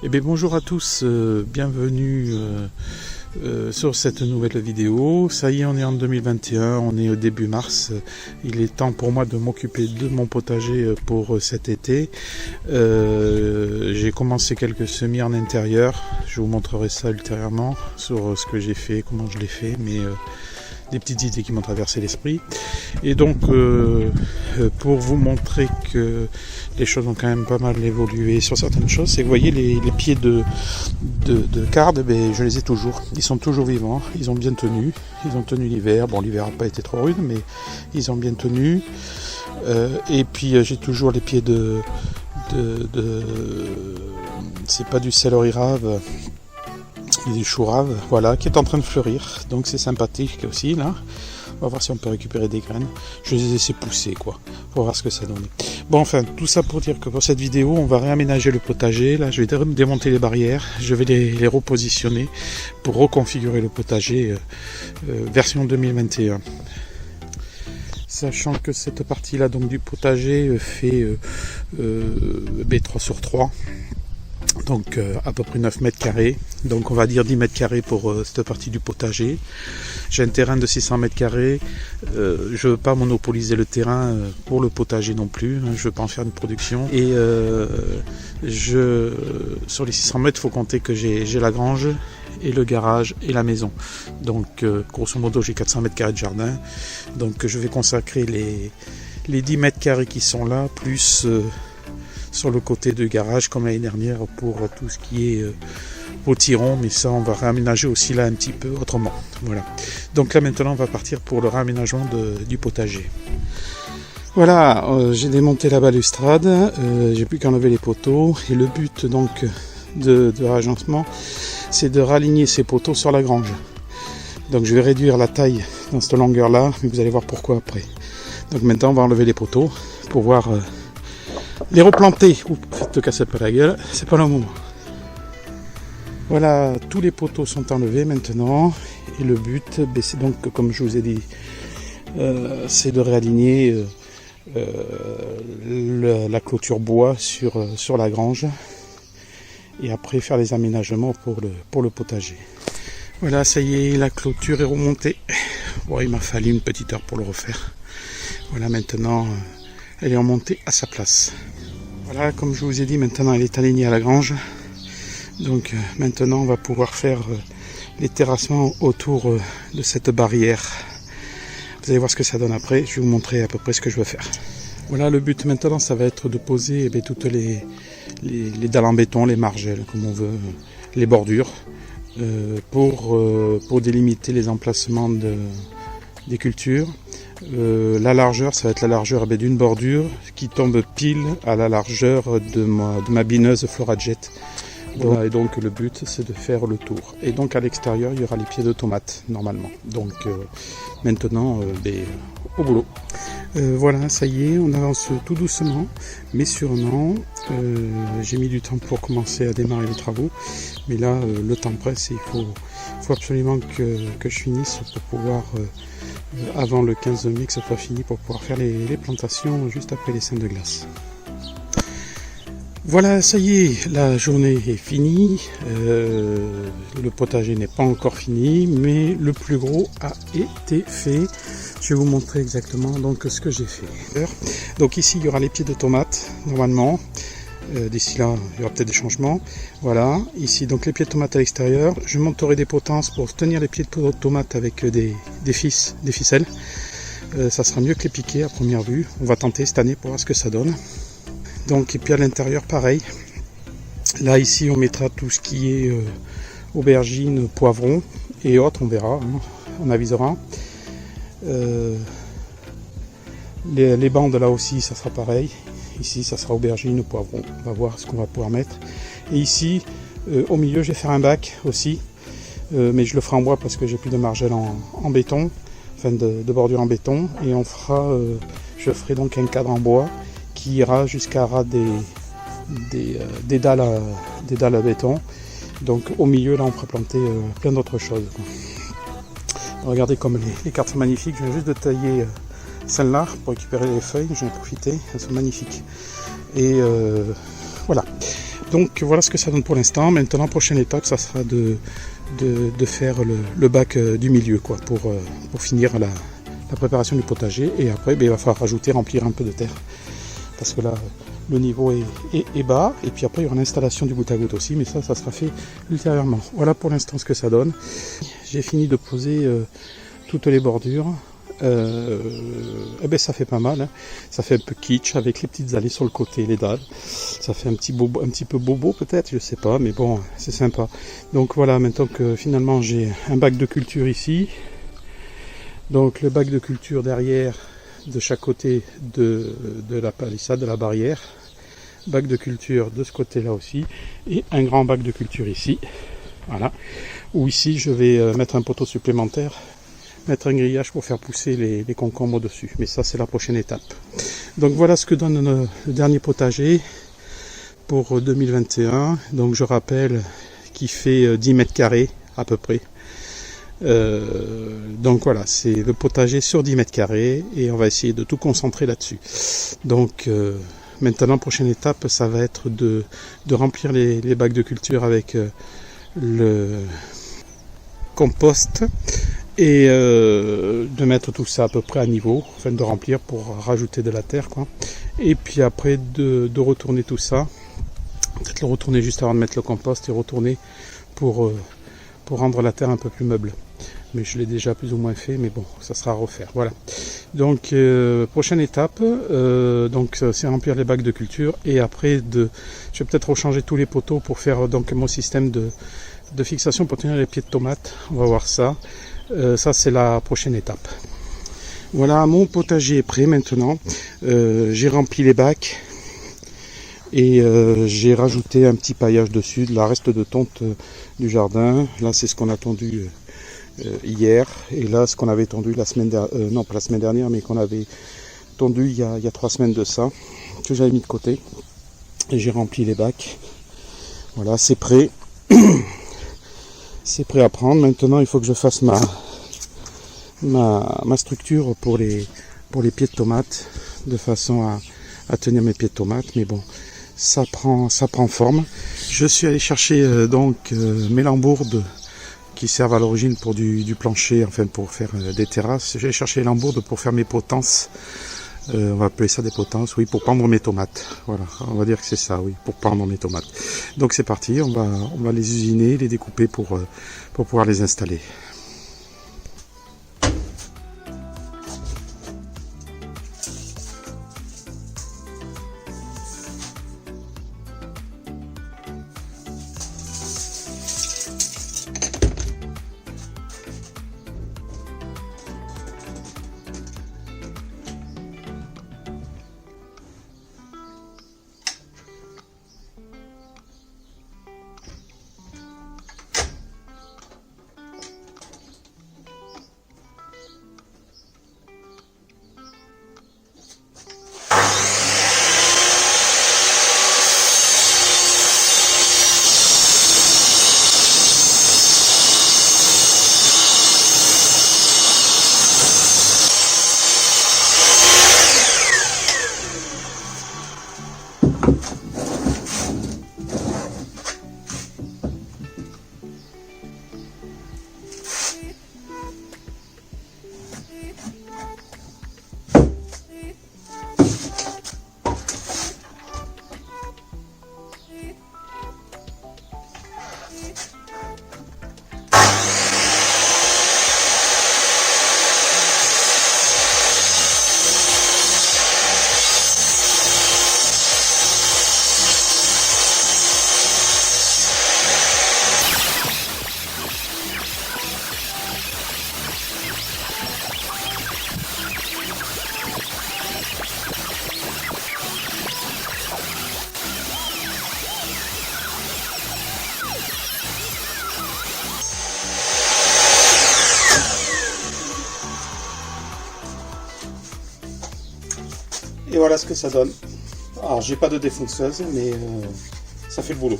Eh bien bonjour à tous, bienvenue sur cette nouvelle vidéo. Ça y est, on est en 2021, on est au début mars. Il est temps pour moi de m'occuper de mon potager pour cet été. J'ai commencé quelques semis en intérieur, je vous montrerai ça ultérieurement sur ce que j'ai fait, comment je l'ai fait, mais des petites idées qui m'ont traversé l'esprit. Et donc pour vous montrer que les choses ont quand même pas mal évolué sur certaines choses, c'est que vous voyez les pieds de carde, ben, je les ai toujours, ils sont toujours vivants, ils ont bien tenu, ils ont tenu l'hiver. Bon, l'hiver n'a pas été trop rude, mais ils ont bien tenu. Et puis j'ai toujours les pieds c'est pas du céleri rave, du chou rave, voilà, qui est en train de fleurir, donc c'est sympathique aussi là. On va voir si on peut récupérer des graines. Je les ai laissés pousser, quoi, pour voir ce que ça donne. Bon, enfin, tout ça pour dire que pour cette vidéo, on va réaménager le potager. Là, je vais démonter les barrières, je vais les repositionner pour reconfigurer le potager version 2021. Sachant que cette partie-là donc du potager fait 3 sur 3. Donc à peu près 9 mètres carrés, donc on va dire 10 mètres carrés pour cette partie du potager. J'ai un terrain de 600 mètres carrés, je ne veux pas monopoliser le terrain pour le potager non plus, je ne veux pas en faire une production. Et sur les 600 mètres, il faut compter que j'ai la grange et le garage et la maison. Donc grosso modo j'ai 400 mètres carrés de jardin, donc je vais consacrer les 10 mètres carrés qui sont là, plus sur le côté de garage comme l'année dernière pour tout ce qui est potiron, mais ça on va réaménager aussi là un petit peu autrement. Voilà. Donc là maintenant on va partir pour le réaménagement du potager. Voilà, j'ai démonté la balustrade, j'ai plus qu'à enlever les poteaux et le but donc de réagencement, c'est de raligner ces poteaux sur la grange. Donc je vais réduire la taille dans cette longueur là, mais vous allez voir pourquoi après. Donc maintenant on va enlever les poteaux pour voir les replanter. Oups, te casse pas la gueule, c'est pas le moment. Voilà, tous les poteaux sont enlevés maintenant. Et le but, c'est donc, comme je vous ai dit, c'est de réaligner la clôture bois sur la grange. Et après faire les aménagements pour le potager. Voilà, ça y est, la clôture est remontée. Bon, il m'a fallu une petite heure pour le refaire. Voilà, maintenant elle est remontée à sa place. Voilà, comme je vous ai dit, maintenant elle est alignée à la grange. Donc maintenant on va pouvoir faire les terrassements autour de cette barrière. Vous allez voir ce que ça donne après, je vais vous montrer à peu près ce que je veux faire. Voilà, le but maintenant ça va être de poser toutes les dalles en béton, les margelles comme on veut, les bordures, pour délimiter les emplacements des cultures. La largeur, ça va être la largeur d'une bordure qui tombe pile à la largeur de ma bineuse Florajet. Voilà, et donc le but c'est de faire le tour. Et donc à l'extérieur il y aura les pieds de tomates normalement. Donc maintenant au boulot. Voilà, ça y est, on avance tout doucement mais sûrement. J'ai mis du temps pour commencer à démarrer les travaux. Mais là le temps presse et il faut absolument que je finisse pour pouvoir avant le 15 mai que ça soit fini pour pouvoir faire les plantations juste après les seins de glace. Voilà, ça y est, la journée est finie, le potager n'est pas encore fini, mais le plus gros a été fait. Je vais vous montrer exactement donc ce que j'ai fait. Donc ici il y aura les pieds de tomates normalement. D'ici là il y aura peut-être des changements. Voilà, ici donc les pieds de tomates à l'extérieur. Je monterai des potences pour tenir les pieds de tomates avec des ficelles. Ça sera mieux que les piquets à première vue. On va tenter cette année pour voir ce que ça donne. Donc et puis à l'intérieur pareil. Là ici on mettra tout ce qui est aubergines, poivrons et autres, on verra, hein, on avisera. Les bandes là aussi ça sera pareil. Ici ça sera aubergine, poivron, on va voir ce qu'on va pouvoir mettre. Et ici au milieu je vais faire un bac aussi, mais je le ferai en bois parce que j'ai plus de margelle en béton, enfin de bordure en béton. Et on fera, je ferai donc un cadre en bois qui ira jusqu'à ras des dalles à béton. Donc au milieu là on pourra planter plein d'autres choses. Regardez comme les cartes sont magnifiques, je viens juste de tailler celle-là pour récupérer les feuilles, j'en ai profité, elles sont magnifiques. Et voilà. Donc voilà ce que ça donne pour l'instant. Maintenant, prochaine étape, ça sera de faire le bac du milieu, quoi, pour finir la préparation du potager. Et après, il va falloir rajouter, remplir un peu de terre. Parce que là, le niveau est bas. Et puis après, il y aura l'installation du goutte à goutte aussi. Mais ça sera fait ultérieurement. Voilà pour l'instant ce que ça donne. J'ai fini de poser toutes les bordures. Ça fait pas mal, hein. Ça fait un peu kitsch avec les petites allées sur le côté, les dalles. Ça fait un petit peu bobo peut-être, je sais pas, mais bon, c'est sympa. Donc voilà, maintenant que finalement j'ai un bac de culture ici, donc le bac de culture derrière de chaque côté de la palissade, de la barrière, bac de culture de ce côté-là aussi, et un grand bac de culture ici, voilà, où ici je vais mettre un poteau supplémentaire, mettre un grillage pour faire pousser les concombres dessus. Mais ça, c'est la prochaine étape. Donc voilà ce que donne le dernier potager pour 2021. Donc je rappelle qu'il fait 10 mètres carrés à peu près. Donc voilà, c'est le potager sur 10 mètres carrés et on va essayer de tout concentrer là-dessus. Donc maintenant, prochaine étape, ça va être de remplir les bacs de culture avec le compost et de mettre tout ça à peu près à niveau, enfin de remplir pour rajouter de la terre, quoi. Et puis après de retourner tout ça, peut-être le retourner juste avant de mettre le compost et retourner pour rendre la terre un peu plus meuble. Mais je l'ai déjà plus ou moins fait, mais bon, ça sera à refaire. Voilà. Donc prochaine étape, donc c'est remplir les bacs de culture et après je vais peut-être rechanger tous les poteaux pour faire donc mon système de fixation pour tenir les pieds de tomates. On va voir ça. Ça c'est la prochaine étape. Voilà, mon potager est prêt maintenant. J'ai rempli les bacs et j'ai rajouté un petit paillage dessus de la reste de tonte du jardin. Là c'est ce qu'on a tondu hier et là ce qu'on avait tondu la semaine dernière, non pas la semaine dernière mais qu'on avait tondu il y a 3 semaines de ça, que j'avais mis de côté et j'ai rempli les bacs. Voilà, c'est prêt. C'est prêt à prendre. Maintenant, il faut que je fasse ma structure pour les pieds de tomates, de façon à tenir mes pieds de tomates. Mais bon, ça prend forme. Je suis allé chercher mes lambourdes qui servent à l'origine pour du plancher, enfin pour faire des terrasses. J'ai cherché les lambourdes pour faire mes potences. On va appeler ça des potences, oui, pour pendre mes tomates. Voilà, on va dire que c'est ça, oui, pour pendre mes tomates. Donc c'est parti, on va les usiner, les découper pour pouvoir les installer. Et voilà ce que ça donne. Alors j'ai pas de défonceuse, mais ça fait le boulot.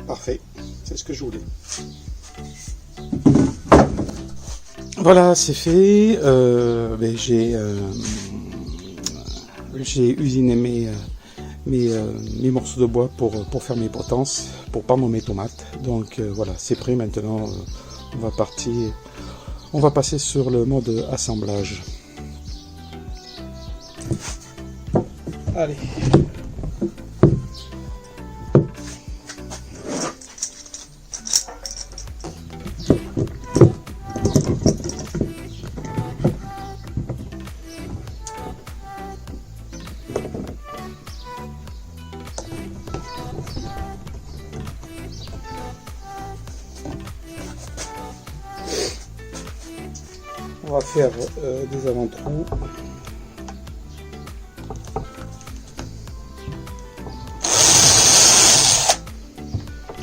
Parfait, c'est ce que je voulais. Voilà, c'est fait. J'ai usiné mes morceaux de bois pour faire mes potences, pour pendre mes tomates. Donc voilà, c'est prêt maintenant. On va passer sur le mode assemblage. Allez. On va faire des avant-trous.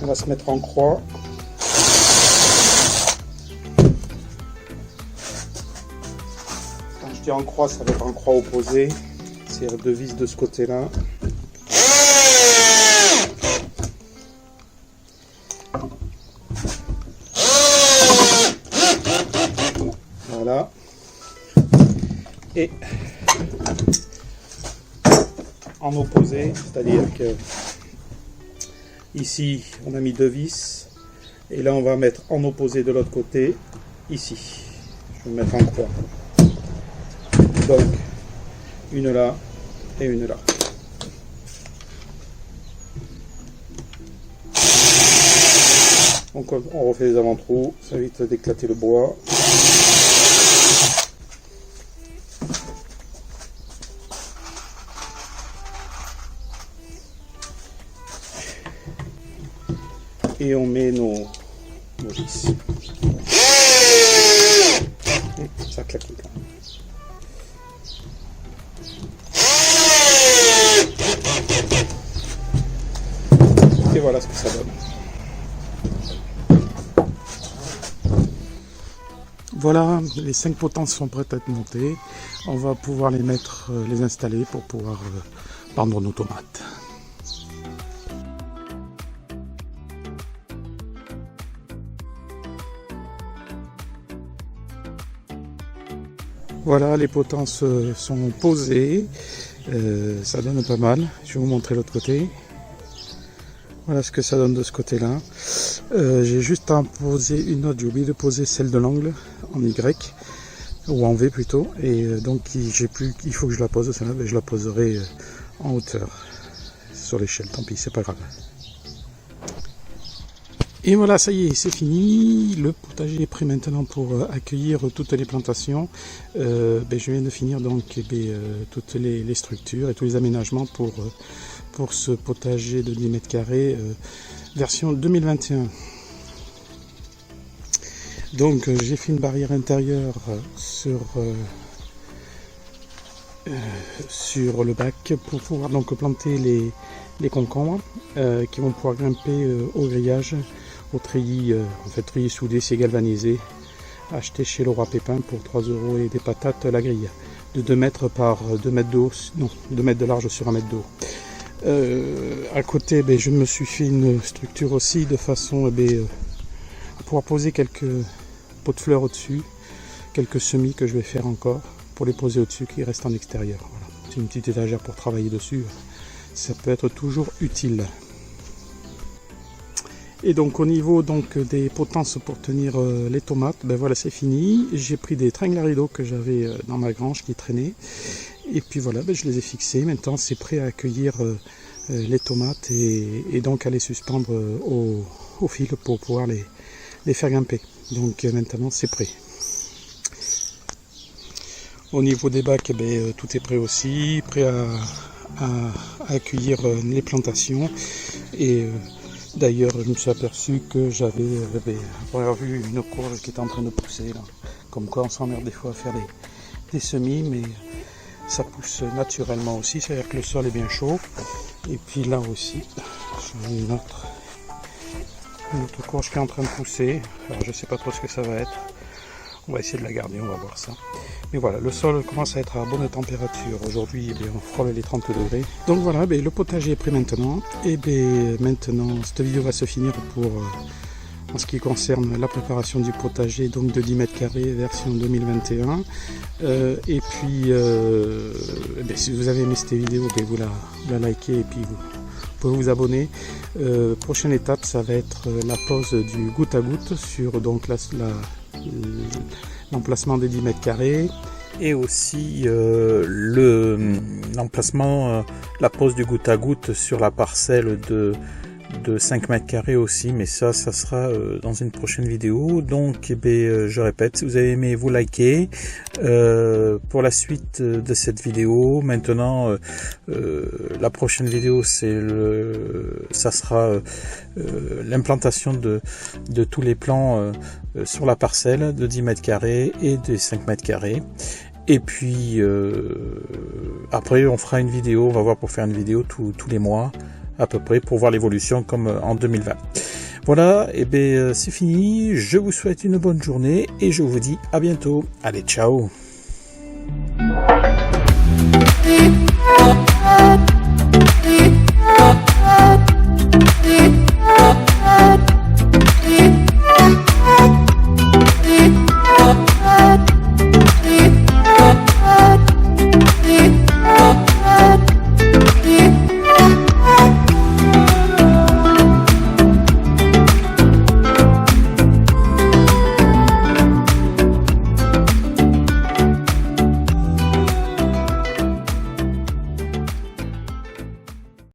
On va se mettre en croix. Quand je dis en croix, ça va être en croix opposée. C'est-à-dire deux vis de ce côté-là. Voilà. Et en opposé, c'est-à-dire que ici on a mis deux vis et là on va mettre en opposé de l'autre côté ici. Je vais mettre en croix. Donc une là et une là. Donc on refait les avant-trous, ça évite d'éclater le bois. Et on met nos vis. Ça claque quand même. Et voilà ce que ça donne. Voilà, les 5 potences sont prêtes à être montées. On va pouvoir les installer pour pouvoir pendre nos tomates. Voilà, les potences sont posées, ça donne pas mal. Je vais vous montrer l'autre côté. Voilà ce que ça donne de ce côté-là. J'ai juste à poser une note, j'ai oublié de poser celle de l'angle en Y, ou en V plutôt, et donc il faut que je la pose, celle-là, mais je la poserai en hauteur sur l'échelle, tant pis, c'est pas grave. Et voilà, ça y est, c'est fini. Le potager est prêt maintenant pour accueillir toutes les plantations. Je viens de finir donc toutes les structures et tous les aménagements pour ce potager de 10 mètres carrés version 2021. Donc j'ai fait une barrière intérieure sur le bac pour pouvoir donc planter les concombres qui vont pouvoir grimper au grillage, au treillis, treillis soudé, c'est galvanisé, acheté chez Leroy Pépin pour 3 € et des patates la grille de 2 mètres par 2 mètres d'eau, non 2 mètres de large sur 1 mètre d'eau. À côté, je me suis fait une structure aussi de façon à pouvoir poser quelques pots de fleurs au-dessus, quelques semis que je vais faire encore pour les poser au-dessus qui restent en extérieur. Voilà. C'est une petite étagère pour travailler dessus, ça peut être toujours utile. Et donc au niveau des potences pour tenir les tomates, voilà, c'est fini. J'ai pris des tringles à rideaux que j'avais dans ma grange qui traînaient. Et puis voilà, je les ai fixés. Maintenant c'est prêt à accueillir les tomates et donc à les suspendre au fil pour pouvoir les faire grimper. Donc maintenant c'est prêt. Au niveau des bacs, tout est prêt aussi, prêt à accueillir les plantations. Et d'ailleurs, je me suis aperçu que j'avais vu une courge qui était en train de pousser. Là. Comme quoi on s'emmerde des fois à faire des semis, mais ça pousse naturellement aussi, c'est-à-dire que le sol est bien chaud. Et puis là aussi, j'ai une autre courge qui est en train de pousser. Alors je ne sais pas trop ce que ça va être. On va essayer de la garder, on va voir ça. Mais voilà, le sol commence à être à bonne température. Aujourd'hui, on frôle les 30 degrés. Donc voilà, le potager est prêt maintenant. Et maintenant, cette vidéo va se finir en ce qui concerne la préparation du potager, donc de 10 mètres carrés version 2021. Et puis si vous avez aimé cette vidéo, vous la likez et puis vous pouvez vous abonner. Prochaine étape, ça va être la pose du goutte à goutte sur donc l'emplacement des 10 mètres carrés. Et aussi l'emplacement, la pose du goutte à goutte sur la parcelle de 5 mètres carrés aussi, mais ça sera dans une prochaine vidéo. Donc je répète, si vous avez aimé, vous likez. Pour la suite de cette vidéo, maintenant la prochaine vidéo ça sera l'implantation de tous les plants sur la parcelle de 10 mètres carrés et de 5 mètres carrés. Et puis après on fera une vidéo, on va voir pour faire une vidéo tous les mois à peu près pour voir l'évolution comme en 2020. Voilà, c'est fini, je vous souhaite une bonne journée et je vous dis à bientôt. Allez, ciao!